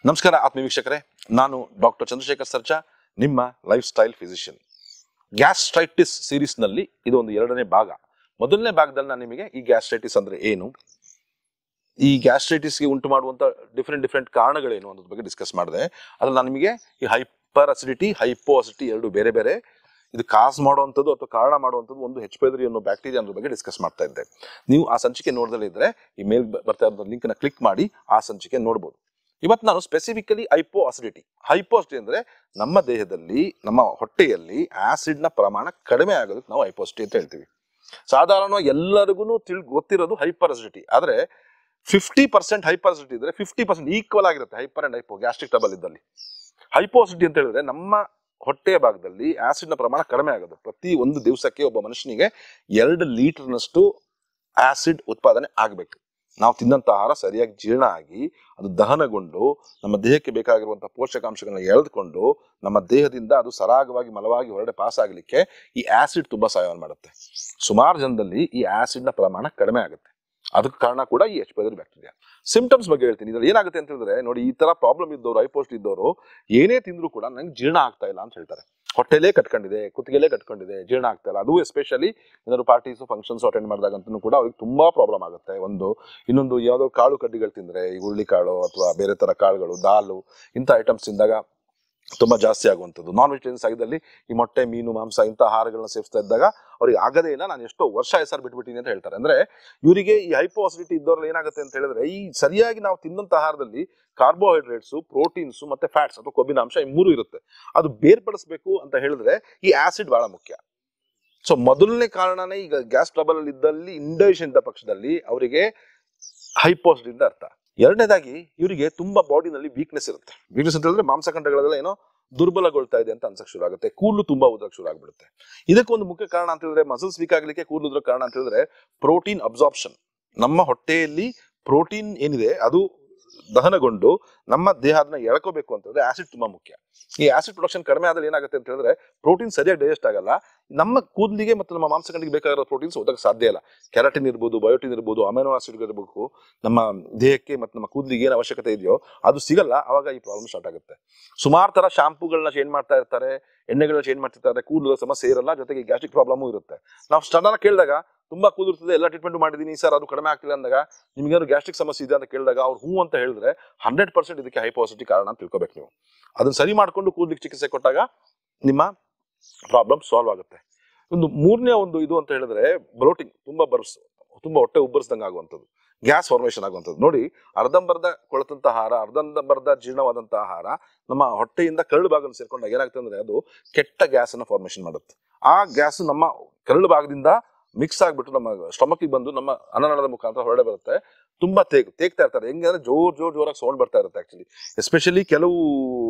ನಮಸ್ಕಾರ ಆತ್ಮೀಯ ವೀಕ್ಷಕರೇ, ನಾನು ಡಾಕ್ಟರ್ ಚಂದ್ರಶೇಖರ್ ಸರ್ಜಾ, ನಿಮ್ಮ ಲೈಫ್ ಸ್ಟೈಲ್ ಫಿಸಿಷಿಯನ್. ಗ್ಯಾಸ್ಟ್ರೈಟಿಸ್ ಸೀರೀಸ್ನಲ್ಲಿ ಇದು ಒಂದು ಎರಡನೇ ಭಾಗ. ಮೊದಲನೇ ಭಾಗದಲ್ಲಿ ನಾನು ನಿಮಗೆ ಈ ಗ್ಯಾಸ್ಟ್ರೈಟಿಸ್ ಅಂದ್ರೆ ಏನು, ಈ ಗ್ಯಾಸ್ಟ್ರೈಟಿಸ್ಗೆ ಉಂಟು ಮಾಡುವಂತ ಡಿಫ್ರೆಂಟ್ ಕಾರಣಗಳೇನು ಅನ್ನೋದ್ರ ಬಗ್ಗೆ ಡಿಸ್ಕಸ್ ಮಾಡಿದೆ. ಅದ್ರಲ್ಲಿ ನಾನು ನಿಮಗೆ ಈ ಹೈಪರ್ ಅಸಿಡಿಟಿ, ಹೈಪೋ ಅಸಿಡಿಟಿ ಎರಡು ಬೇರೆ ಬೇರೆ ಇದು ಕಾಸ್ ಮಾಡುವಂಥದ್ದು ಅಥವಾ ಕಾರಣ ಮಾಡುವಂಥದ್ದು ಒಂದು H. pylori ಅನ್ನೋ ಬ್ಯಾಕ್ಟೀರಿಯಾ ಅನ್ನೋದ್ರ ಬಗ್ಗೆ ಡಿಸ್ಕಸ್ ಮಾಡ್ತಾ ಇದ್ದೆ. ನೀವು ಆ ಸಂಚಿಕೆ ನೋಡದಲ್ಲೇ ಇದ್ರೆ ಈ ಮೇಲ್ ಬರ್ತಾ ಇರೋ ಲಿಂಕ್ ನ ಕ್ಲಿಕ್ ಮಾಡಿ ಆ ಸಂಚಿಕೆ ನೋಡ್ಬೋದು. ಇವತ್ತು ನಾನು ಸ್ಪೆಸಿಫಿಕಲಿ ಹೈಪೋ ಅಸಿಡಿಟಿ ಅಂದ್ರೆ ನಮ್ಮ ದೇಹದಲ್ಲಿ, ನಮ್ಮ ಹೊಟ್ಟೆಯಲ್ಲಿ ಆಸಿಡ್ ನ ಪ್ರಮಾಣ ಕಡಿಮೆ ಆಗೋದಕ್ಕೆ ನಾವು ಹೈಪೋ ಅಸಿಡಿಟಿ ಅಂತ ಹೇಳ್ತೀವಿ. ಸಾಧಾರಣವಾಗಿ ಎಲ್ಲರಿಗೂ ಗೊತ್ತಿರೋದು ಹೈಪರ್ ಅಸಿಡಿಟಿ. ಆದ್ರೆ 50% ಹೈಪರ್ ಅಸಿಡಿಟಿ ಇದ್ರೆ 50% ಈಕ್ವಲ್ ಆಗಿರುತ್ತೆ hyper and hypo gastric trouble ಇದ್ದಲ್ಲಿ. ಹೈಪೋ ಅಸಿಡಿಟಿ ಅಂತ ಹೇಳಿದ್ರೆ ನಮ್ಮ ಹೊಟ್ಟೆಯ ಭಾಗದಲ್ಲಿ ಆಸಿಡ್ ನ ಪ್ರಮಾಣ ಕಡಿಮೆ ಆಗೋದು. ಪ್ರತಿ ಒಂದು ದಿವಸಕ್ಕೆ ಒಬ್ಬ ಮನುಷ್ಯನಿಗೆ 2 ಲೀಟರ್ನಷ್ಟು ಆಸಿಡ್ ಉತ್ಪಾದನೆ ಆಗಬೇಕು. ನಾವು ತಿನ್ನಂತ ಆಹಾರ ಸರಿಯಾಗಿ ಜೀರ್ಣ ಆಗಿ ಅದು ದಹನಗೊಂಡು ನಮ್ಮ ದೇಹಕ್ಕೆ ಬೇಕಾಗಿರುವಂತಹ ಪೋಷಕಾಂಶಗಳನ್ನ ಎಳೆದುಕೊಂಡು ನಮ್ಮ ದೇಹದಿಂದ ಅದು ಸರಾಗವಾಗಿ ಮಲವಾಗಿ ಹೊರಡೆ ಪಾಸ್ ಆಗ್ಲಿಕ್ಕೆ ಈ ಆಸಿಡ್ ತುಂಬಾ ಸಹಾಯ ಮಾಡುತ್ತೆ. ಸುಮಾರು ಜನದಲ್ಲಿ ಈ ಆಸಿಡ್ ನ ಪ್ರಮಾಣ ಕಡಿಮೆ ಆಗುತ್ತೆ. ಅದಕ್ಕೆ ಕಾರಣ ಕೂಡ ಈ H. pylori bacteria. ಸಿಂಪ್ಟಮ್ಸ್ ಬಗ್ಗೆ ಹೇಳ್ತೀನಿ. ಇದ್ರಲ್ಲಿ ಏನಾಗುತ್ತೆ ಅಂತ ಹೇಳಿದ್ರೆ, ನೋಡಿ, ಈ ತರ ಪ್ರಾಬ್ಲಮ್ ಇದ್ದವರು, ಹೈಪೋಸ್ಟ್ ಇದ್ದವರು ಏನೇ ತಿಂದ್ರು ಕೂಡ ನಂಗೆ ಜೀರ್ಣ ಆಗ್ತಾ ಇಲ್ಲ ಅಂತ ಹೇಳ್ತಾರೆ. ಹೊಟ್ಟೆಲೇ ಕಟ್ಕೊಂಡಿದೆ, ಕುತ್ತಿಗೆಲೇ ಕಟ್ಕೊಂಡಿದೆ, ಜೀರ್ಣ ಆಗ್ತಾ ಇಲ್ಲ. ಅದು ಎಸ್ಪೆಷಲಿ ಏನಾದ್ರು ಪಾರ್ಟೀಸ್ ಫಂಕ್ಷನ್ಸ್ ಅಟೆಂಡ್ ಮಾಡಿದಾಗಂತೂ ಕೂಡ ಅವ್ರಿಗೆ ತುಂಬಾ ಪ್ರಾಬ್ಲಮ್ ಆಗುತ್ತೆ. ಇನ್ನೊಂದು ಯಾವ್ದೋ ಕಾಳು ಕಡ್ಡಿಗಳು ತಿಂದ್ರೆ, ಈ ಹುಳ್ಳಿ ಕಾಳು ಅಥವಾ ಬೇರೆ ತರ ಕಾಳುಗಳು, ದಾಲು, ಇಂಥ ಐಟಮ್ಸ್ ತಿಂದಾಗ ತುಂಬಾ ಜಾಸ್ತಿ ಆಗುವಂಥದ್ದು. ನಾನ್ ವೆಜಿಟೇರಿಯನ್ಸ್ ಆಗಿದ್ದಲ್ಲಿ ಈ ಮೊಟ್ಟೆ, ಮೀನು, ಮಾಂಸ ಇಂಥ ಆಹಾರಗಳನ್ನ ಸೇವಿಸ್ತಾ ಇದ್ದಾಗ ಅವ್ರಿಗೆ ಆಗದೇ ಇಲ್ಲ, ನಾನು ಎಷ್ಟೋ ವರ್ಷ ಹೆಸರು ಬಿಟ್ಬಿಟ್ಟಿನಿ ಅಂತ ಹೇಳ್ತಾರೆ. ಅಂದ್ರೆ ಇವರಿಗೆ ಈ ಹೈಪೋ ಅಸಿಡಿಟಿ ಇದ್ದವ್ರಲ್ಲಿ ಏನಾಗುತ್ತೆ ಅಂತ ಹೇಳಿದ್ರೆ, ಈ ಸರಿಯಾಗಿ ನಾವು ತಿನ್ನಂತ ಆಹಾರದಲ್ಲಿ ಕಾರ್ಬೋಹೈಡ್ರೇಟ್ಸ್, ಪ್ರೋಟೀನ್ಸ್ ಮತ್ತೆ ಫ್ಯಾಟ್ಸ್ ಅಥವಾ ಕೊಬ್ಬಿನಾಂಶ ಈ 3 ಇರುತ್ತೆ. ಅದು ಬೇರ್ಪಡಿಸಬೇಕು ಅಂತ ಹೇಳಿದ್ರೆ ಈ ಆಸಿಡ್ ಬಹಳ ಮುಖ್ಯ. ಸೊ ಮೊದಲನೇ ಕಾರಣನೇ ಈಗ ಗ್ಯಾಸ್ ಟ್ರಬಲ್ ಅಲ್ಲಿ ಇದ್ದಲ್ಲಿ, ಇಂಡೈಜೆಷನ್ ಇದ್ದ ಪಕ್ಷದಲ್ಲಿ ಅವರಿಗೆ ಹೈಪೋ ಅಸಿಡಿಟಿ ಅರ್ಥ. ಎರಡನೇದಾಗಿ ಇವರಿಗೆ ತುಂಬಾ ಬಾಡಿನಲ್ಲಿ ವೀಕ್ನೆಸ್ ಇರುತ್ತೆ. ವೀಕ್ನೆಸ್ ಅಂತ ಹೇಳಿದ್ರೆ ಮಾಂಸಖಂಡಗಳೆಲ್ಲ ಏನೋ ದುರ್ಬಲಗೊಳ್ತಾ ಇದೆ ಅಂತ ಅನ್ಸಕ್ ಶುರು ಆಗುತ್ತೆ. ಕೂದಲು ತುಂಬಾ ಉದ್ರಕ್ ಶುರು ಆಗ್ಬಿಡುತ್ತೆ. ಇದಕ್ಕೊಂದು ಮುಖ್ಯ ಕಾರಣ ಅಂತ ಹೇಳಿದ್ರೆ, ಮಸಲ್ಸ್ ವೀಕ್ ಆಗ್ಲಿಕ್ಕೆ ಕೂದಲು ಉದ್ರಕ್ ಕಾರಣ ಅಂತ ಹೇಳಿದ್ರೆ ಪ್ರೋಟೀನ್ ಅಬ್ಸಾರ್ಪ್ಷನ್. ನಮ್ಮ ಹೊಟ್ಟೆಯಲ್ಲಿ ಪ್ರೋಟೀನ್ ಏನಿದೆ ಅದು ದಹನಗೊಂಡು ನಮ್ಮ ದೇಹನ ಎಳ್ಕೋಬೇಕು ಅಂತಂದ್ರೆ ಆಸಿಡ್ ತುಂಬಾ ಮುಖ್ಯ. ಈ ಆಸಿಡ್ ಪ್ರೊಡಕ್ಷನ್ ಕಡಿಮೆ ಆದ್ರೆ ಏನಾಗುತ್ತೆ ಅಂತ ಹೇಳಿದ್ರೆ ಪ್ರೋಟೀನ್ ಸರಿಯಾಗಿ ಡೈಜೆಸ್ಟ್ ಆಗಲ್ಲ. ನಮ್ಮ ಕೂದಲಿಗೆ ಮತ್ತು ನಮ್ಮ ಮಾಂಸಖಂಡಿಗೆ ಬೇಕಾಗಿರೋ ಪ್ರೋಟೀನ್ಸ್ ಓದಕ್ಕೆ ಸಾಧ್ಯ ಇಲ್ಲ. ಕೆರಾಟಿನ್ ಇರ್ಬೋದು, ಬಯೋಟಿನ್ ಇರ್ಬೋದು, ಅಮೈನೋ ಆಸಿಡ್ ಇರಬೇಕು. ನಮ್ಮ ದೇಹಕ್ಕೆ ಮತ್ತು ನಮ್ಮ ಕೂದಲಿಗೆ ಏನು ಅವಶ್ಯಕತೆ ಇದೆಯೋ ಅದು ಸಿಗಲ್ಲ. ಅವಾಗ ಈ ಪ್ರಾಬ್ಲಮ್ ಸ್ಟಾರ್ಟ್ ಆಗುತ್ತೆ. ಸುಮಾರು ತರ ಶಾಂಪೂಗಳನ್ನ ಚೇಂಜ್ ಮಾಡ್ತಾ ಇರ್ತಾರೆ, ಎಣ್ಣೆಗಳನ್ನ ಚೇಂಜ್ ಮಾಡ್ತಿರ್ತಾರೆ, ಕೂದಲು ಸಮಸ್ಯೆ ಇರಲ್ಲ, ಜೊತೆಗೆ ಗ್ಯಾಸ್ಟ್ರಿಕ್ ಪ್ರಾಬ್ಲಮು ಇರುತ್ತೆ. ನಾವು ಸ್ಟನ್ನ ಕೇಳಿದಾಗ ತುಂಬಾ ಕೂದಿರ್ತದೆ, ಎಲ್ಲ ಟ್ರೀಟ್ಮೆಂಟ್ ಮಾಡಿದೀನಿ ಸರ್, ಅದು ಕಡಿಮೆ ಆಗ್ತಿಲ್ಲ ಅಂದಾಗ, ನಿಮ್ಗೇನಾದ್ರು ಗ್ಯಾಸ್ಟ್ರಿಕ್ ಸಮಸ್ಯೆ ಇದೆ ಅಂತ ಕೇಳಿದಾಗ ಅವ್ರು ಹೂ ಅಂತ ಹೇಳಿದ್ರೆ 100% ಇದಕ್ಕೆ ಹೈಪೋ ಅಸಿಡಿಟಿ ಕಾರಣ ಅಂತ ತಿಳ್ಕೊಬೇಕು ನೀವು. ಅದನ್ನ ಸರಿ ಮಾಡ್ಕೊಂಡು ಕೂದಲಿಗೆ ಚಿಕಿತ್ಸೆ ಕೊಟ್ಟಾಗ ನಿಮ್ಮ ಪ್ರಾಬ್ಲಮ್ ಸಾಲ್ವ್ ಆಗುತ್ತೆ. ಮೂರನೇ ಇದು ಅಂತ ಹೇಳಿದ್ರೆ ಬ್ಲೋಟಿಂಗ್, ತುಂಬಾ ಹೊಟ್ಟೆ ಉಬ್ಬರಿಸಿದಂಗೆ ಆಗುವಂಥದ್ದು, ಗ್ಯಾಸ್ ಫಾರ್ಮೇಷನ್ ಆಗುವಂಥದ್ದು. ನೋಡಿ, ಅರ್ಧಂಬರ್ಧ ಕೊಳೆತಂತ ಆಹಾರ, ಅರ್ಧಂಬರ್ಧ ಜೀರ್ಣವಾದಂತ ಆಹಾರ ನಮ್ಮ ಹೊಟ್ಟೆಯಿಂದ ಕರಳು ಭಾಗ ಸೇರ್ಕೊಂಡಾಗ ಏನಾಗ್ತದೆ ಅಂದ್ರೆ ಅದು ಕೆಟ್ಟ ಗ್ಯಾಸ್ ಅನ್ನ ಫಾರ್ಮೇಷನ್ ಮಾಡುತ್ತೆ. ಆ ಗ್ಯಾಸ್ ನಮ್ಮ ಕರಳು ಭಾಗದಿಂದ ಮಿಕ್ಸ್ ಆಗ್ಬಿಟ್ಟು ನಮ್ಮ ಸ್ಟಮಕ್ಗೆ ಬಂದು ನಮ್ಮ ಅನ್ನನಾಳದ ಮುಖಾಂತರ ಹೊರಡೆ ಬರುತ್ತೆ. ತುಂಬಾ ತೇಗ್ತಾ ಇರ್ತಾರೆ. ಹೆಂಗೆ ಅಂದ್ರೆ ಜೋರಾಗಿ ಸೌಂಡ್ ಬರ್ತಾ ಇರುತ್ತೆ. ಆಕ್ಚುಲಿ ಎಸ್ಪೆಷಲಿ ಕೆಲವು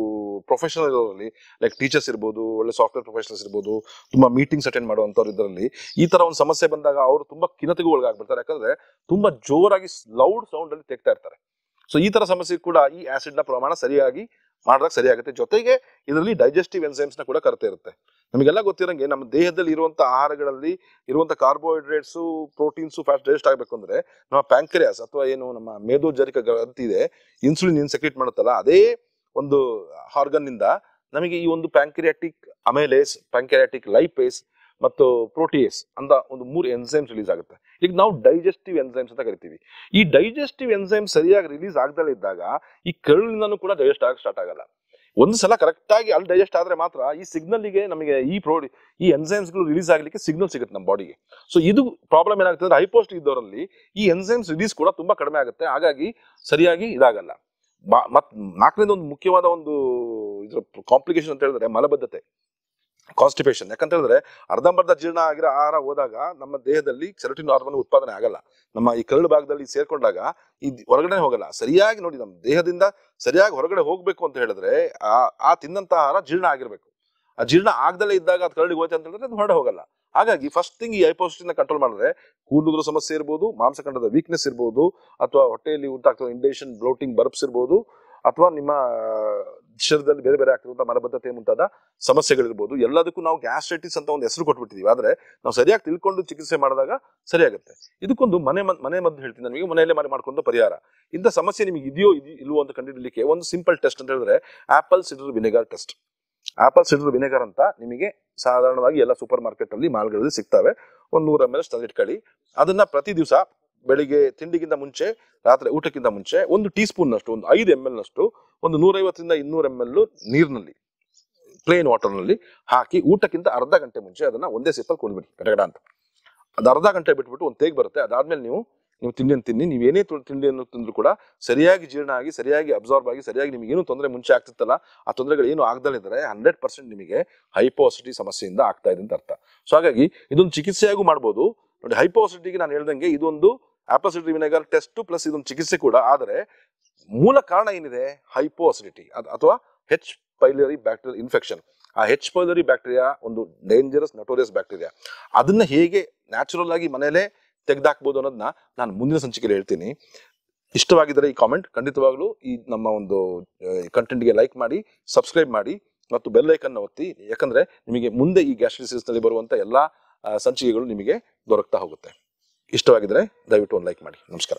ಪ್ರೊಫೆಷನಲ್ ಇರೋರಲ್ಲಿ, ಲೈಕ್ ಟೀಚರ್ಸ್ ಇರ್ಬೋದು, ಒಳ್ಳೆ ಸಾಫ್ಟ್ವೇರ್ ಪ್ರೊಫೆಷನಲ್ಸ್ ಇರ್ಬೋದು, ತುಂಬಾ ಮೀಟಿಂಗ್ಸ್ ಅಟೆಂಡ್ ಮಾಡುವಂತವ್ರು ಇದರಲ್ಲಿ ಈ ತರ ಒಂದು ಸಮಸ್ಯೆ ಬಂದಾಗ ಅವರು ತುಂಬಾ ಖಿನ್ನತೆಗೂ ಒಳಗಾಗ್ಬಿಡ್ತಾರೆ. ಯಾಕಂದ್ರೆ ತುಂಬಾ ಜೋರಾಗಿ ಲೌಡ್ ಸೌಂಡ್ ಅಲ್ಲಿ ತೇಗ್ತಾ ಇರ್ತಾರೆ. ಸೊ ಈ ತರ ಸಮಸ್ಯೆ ಕೂಡ ಈ ಆಸಿಡ್ ನ ಪ್ರಮಾಣ ಸರಿಯಾಗಿ ಮಾಡಿದಾಗ ಸರಿಯಾಗುತ್ತೆ. ಜೊತೆಗೆ ಇದರಲ್ಲಿ ಡೈಜೆಸ್ಟಿವ್ ಎನ್ಸೈಮ್ಸ್ ನ ಕೂಡ ಕೊರತೆ ಇರುತ್ತೆ. ನಮಗೆಲ್ಲ ಗೊತ್ತಿರಂಗೆ ನಮ್ಮ ದೇಹದಲ್ಲಿ ಇರುವಂತಹ ಆಹಾರಗಳಲ್ಲಿ ಇರುವಂತಹ ಕಾರ್ಬೋಹೈಡ್ರೇಟ್ಸ್, ಪ್ರೋಟೀನ್ಸ್, ಫ್ಯಾಟ್ಸ್ ಡೈಜೆಸ್ಟ್ ಆಗ್ಬೇಕು ಅಂದ್ರೆ ನಮ್ಮ ಪ್ಯಾಂಕ್ರಿಯಾಸ್ ಅಥವಾ ಏನು ನಮ್ಮ ಮೇದೋಜರಿಕ ಗ್ರಂಥಿ ಇದೆ, ಇನ್ಸುಲಿನ್ ಏನ್ ಸೆಕ್ರೀಟ್ ಮಾಡುತ್ತಲ್ಲ, ಅದೇ ಒಂದು ಆರ್ಗನ್ ನಿಂದ ನಮಗೆ ಈ ಒಂದು ಪ್ಯಾಂಕ್ರಿಯಾಟಿಕ್ ಅಮೈಲೇಸ್, ಪ್ಯಾಂಕ್ರಿಯಾಟಿಕ್ ಲೈಪೇಸ್ ಮತ್ತು ಪ್ರೋಟಿಯೇಸ್ ಅಂತ ಒಂದು 3 ಎನ್ಸೈಮ್ಸ್ ರಿಲೀಸ್ ಆಗುತ್ತೆ. ಈಗ ನಾವು ಡೈಜೆಸ್ಟಿವ್ ಎನ್ಸೈಮ್ಸ್ ಅಂತ ಕರಿತೀವಿ. ಈ ಡೈಜೆಸ್ಟಿವ್ ಎನ್ಸೈಮ್ ಸರಿಯಾಗಿ ರಿಲೀಸ್ ಆಗದಲ್ಲೇ ಇದ್ದಾಗ ಈ ಕರುಳಿನಿಂದನೂ ಕೂಡ ಡೈಜೆಸ್ಟ್ ಆಗಕ್ಕೆ ಸ್ಟಾರ್ಟ್ ಆಗಲ್ಲ. ಒಂದು ಸಲ ಕರೆಕ್ಟ್ ಆಗಿ ಅಲ್ಲಿ ಡೈಜೆಸ್ಟ್ ಆದ್ರೆ ಮಾತ್ರ ಈ ಸಿಗ್ನಲ್ಗೆ ನಮಗೆ ಈ ಎನ್ಸೈಮ್ಸ್ ಗಳು ರಿಲೀಸ್ ಆಗ್ಲಿಕ್ಕೆ ಸಿಗ್ನಲ್ ಸಿಗುತ್ತೆ ನಮ್ಮ ಬಾಡಿಗೆ. ಸೊ ಇದು ಪ್ರಾಬ್ಲಮ್ ಏನಾಗುತ್ತೆ ಅಂದ್ರೆ ಹೈಪೋಸ್ಟ್ ಇದ್ದವರಲ್ಲಿ ಈ ಎನ್ಸೈಮ್ಸ್ ರಿಲೀಸ್ ಕೂಡ ತುಂಬಾ ಕಡಿಮೆ ಆಗುತ್ತೆ. ಹಾಗಾಗಿ ಸರಿಯಾಗಿ ಇದಾಗಲ್ಲ. ಮತ್ 4ನೇದು ಒಂದು ಮುಖ್ಯವಾದ ಒಂದು ಇದ್ರ ಕಾಂಪ್ಲಿಕೇಶನ್ ಅಂತ ಹೇಳಿದ್ರೆ ಮಲಬದ್ಧತೆ, ಕಾನ್ಸ್ಟಿಪೇಷನ್. ಯಾಕಂತ ಹೇಳಿದ್ರೆ ಅರ್ಧಂಬರ್ಧ ಜೀರ್ಣ ಆಗಿರೋ ಆಹಾರ ಹೋದಾಗ ನಮ್ಮ ದೇಹದಲ್ಲಿ ಸೆರೋಟಿನ್ ಹಾರ್ಮೋನ್ ಉತ್ಪಾದನೆ ಆಗಲ್ಲ. ನಮ್ಮ ಈ ಕರಳು ಭಾಗದಲ್ಲಿ ಸೇರ್ಕೊಂಡಾಗ ಈ ಹೊರಗಡೆ ಹೋಗಲ್ಲ. ಸರಿಯಾಗಿ ನೋಡಿ, ನಮ್ಮ ದೇಹದಿಂದ ಸರಿಯಾಗಿ ಹೊರಗಡೆ ಹೋಗ್ಬೇಕು ಅಂತ ಹೇಳಿದ್ರೆ ಆ ತಿನ್ನಂತ ಆಹಾರ ಜೀರ್ಣ ಆಗಿರ್ಬೇಕು. ಆ ಜೀರ್ಣ ಆಗದಲ್ಲೇ ಇದ್ದಾಗ ಅದು ಕರಳಿಗೆ ಹೋಯ್ತು ಅಂತ ಹೇಳಿದ್ರೆ ಅದು ಹೊರಡೆ ಹೋಗಲ್ಲ. ಹಾಗಾಗಿ ಫಸ್ಟ್ ಥಿಂಗ್ ಈ ಹೈಪೋಸಿಟಿನ ಕಂಟ್ರೋಲ್ ಮಾಡಿದ್ರೆ ಕೂದಲು ಸಮಸ್ಯೆ ಇರ್ಬೋದು, ಮಾಂಸಖಂಡದ ವೀಕ್ನೆಸ್ ಇರ್ಬೋದು, ಅಥವಾ ಹೊಟ್ಟೆಯಲ್ಲಿ ಉಂಟಾಗ್ತದೆ ಇಂಡೈಜೆಷನ್, ಬ್ಲೋಟಿಂಗ್, ಬರ್ಪ್ಸ್ ಇರ್ಬೋದು, ಅಥವಾ ನಿಮ್ಮ ಶರೀರದಲ್ಲಿ ಬೇರೆ ಬೇರೆ ಆಗ್ತಿರುವಂತಹ ಮಲಬದ್ಧತೆ ಮುಂತಾದ ಸಮಸ್ಯೆಗಳಿರ್ಬೋದು, ಎಲ್ಲದಕ್ಕೂ ನಾವು ಗ್ಯಾಸ್ಟ್ರೈಟಿಸ್ ಅಂತ ಒಂದು ಹೆಸರು ಕೊಟ್ಬಿಟ್ಟಿದೀವಿ. ಆದ್ರೆ ನಾವು ಸರಿಯಾಗಿ ತಿಳ್ಕೊಂಡು ಚಿಕಿತ್ಸೆ ಮಾಡಿದಾಗ ಸರಿಯಾಗುತ್ತೆ. ಇದಕ್ಕೊಂದು ಮನೆ ಮದ್ದು ಹೇಳ್ತೀನಿ ನಿಮಗೆ, ಮನೆಯಲ್ಲೇ ಮಾಡ್ಕೊಂಡು ಪರಿಹಾರ. ಇಂಥ ಸಮಸ್ಯೆ ನಿಮಗೆ ಇದೆಯೋ ಇಲ್ವೋ ಅಂತ ಕಂಡುಹಿಡಿಯಲಿಕ್ಕೆ ಒಂದು ಸಿಂಪಲ್ ಟೆಸ್ಟ್ ಅಂತ ಹೇಳಿದ್ರೆ apple cider vinegar test. Apple cider vinegar ಅಂತ ನಿಮಗೆ ಸಾಧಾರಣವಾಗಿ ಎಲ್ಲ ಸೂಪರ್ ಮಾರ್ಕೆಟ್ ಅಲ್ಲಿ ಮಾಲ್ಗಳಲ್ಲಿ ಸಿಗ್ತವೆ. ಒಂದು 100 ml ತಂದಿಟ್ಕೊಳ್ಳಿ. ಅದನ್ನ ಪ್ರತಿ ದಿವಸ ಬೆಳಿಗ್ಗೆ ತಿಂಡಿಗಿಂತ ಮುಂಚೆ, ರಾತ್ರಿ ಊಟಕ್ಕಿಂತ ಮುಂಚೆ 1 ಟೀ ಸ್ಪೂನ್ ನಷ್ಟು, ಒಂದು 5 ml ನಷ್ಟು, ಒಂದು 150 ರಿಂದ 200 ml ನೀರಿನಲ್ಲಿ, ಪ್ಲೇನ್ ವಾಟರ್ ನಲ್ಲಿ ಹಾಕಿ ಊಟಕ್ಕಿಂತ ಅರ್ಧ ಗಂಟೆ ಮುಂಚೆ ಅದನ್ನ ಒಂದೇ ಸಿಪ್ಪಲ್ಲಿ ಕುಡಿದ್ಬಿಡಿ ಗಡಗಡ ಅಂತ. ಅದು ಅರ್ಧ ಗಂಟೆ ಬಿಟ್ಬಿಟ್ಟು ಒಂದು ತೇಗ್ ಬರುತ್ತೆ. ಅದಾದ್ಮೇಲೆ ನೀವು ತಿಂಡಿಯನ್ನು ತಿನ್ನಿ. ನೀವೇನೇ ತಿಂಡಿಯನ್ನು ತಿಂದ್ರು ಕೂಡ ಸರಿಯಾಗಿ ಜೀರ್ಣ ಆಗಿ, ಸರಿಯಾಗಿ ಅಬ್ಸಾರ್ಬ್ ಆಗಿ, ಸರಿಯಾಗಿ ನಿಮಗೆ ಏನು ತೊಂದರೆ ಮುಂಚೆ ಆಗ್ತಿತ್ತಲ್ಲ ಆ ತೊಂದರೆಗಳು ಏನು ಆಗದಲ್ಲಿದ್ರೆ 100% ನಿಮಗೆ ಹೈಪೋಸಿಟಿ ಸಮಸ್ಯೆಯಿಂದ ಆಗ್ತಾ ಇದೆ ಅಂತ ಅರ್ಥ. ಸೊ ಹಾಗಾಗಿ ಇದೊಂದು ಚಿಕಿತ್ಸೆಯಾಗೂ ಮಾಡ್ಬೋದು. ನೋಡಿ, ಹೈಪೋಸಿಟಿಗೆ ನಾನು ಹೇಳ್ದಂಗೆ ಇದೊಂದು apple cider vinegar test plus ಇದೊಂದು ಚಿಕಿತ್ಸೆ ಕೂಡ. ಆದರೆ ಮೂಲ ಕಾರಣ ಏನಿದೆ, ಹೈಪೋಸಿಡಿಟಿ ಅಥವಾ ಹೆಚ್ ಪೈಲರಿ ಬ್ಯಾಕ್ಟೀರಿಯಲ್ ಇನ್ಫೆಕ್ಷನ್. ಆ ಹೆಚ್ ಪೈಲರಿ ಬ್ಯಾಕ್ಟೀರಿಯಾ ಒಂದು ಡೇಂಜರಸ್ ನಟೋರಿಯಸ್ ಬ್ಯಾಕ್ಟೀರಿಯಾ. ಅದನ್ನ ಹೇಗೆ ನ್ಯಾಚುರಲ್ ಆಗಿ ಮನೆಯಲ್ಲೇ ತೆಗೆದಾಕ್ಬೋದು ಅನ್ನೋದನ್ನ ನಾನು ಮುಂದಿನ ಸಂಚಿಕೆಯಲ್ಲಿ ಹೇಳ್ತೀನಿ. ಇಷ್ಟವಾಗಿದ್ದರೆ ಈ ಕಾಮೆಂಟ್ ಖಂಡಿತವಾಗ್ಲೂ ಈ ನಮ್ಮ ಒಂದು ಕಂಟೆಂಟ್ಗೆ ಲೈಕ್ ಮಾಡಿ, ಸಬ್ಸ್ಕ್ರೈಬ್ ಮಾಡಿ ಮತ್ತು ಬೆಲ್ ಐಕನ್ ಒತ್ತಿ. ಯಾಕಂದ್ರೆ ನಿಮಗೆ ಮುಂದೆ ಈ ಗ್ಯಾಸ್ಟ್ರಿಕ್ ನಲ್ಲಿ ಬರುವಂತ ಎಲ್ಲಾ ಸಂಚಿಕೆಗಳು ನಿಮಗೆ ದೊರಕ್ತಾ ಹೋಗುತ್ತೆ. ಇಷ್ಟವಾಗಿದ್ರೆ ದಯವಿಟ್ಟು ಒಂದು ಲೈಕ್ ಮಾಡಿ. ನಮಸ್ಕಾರ.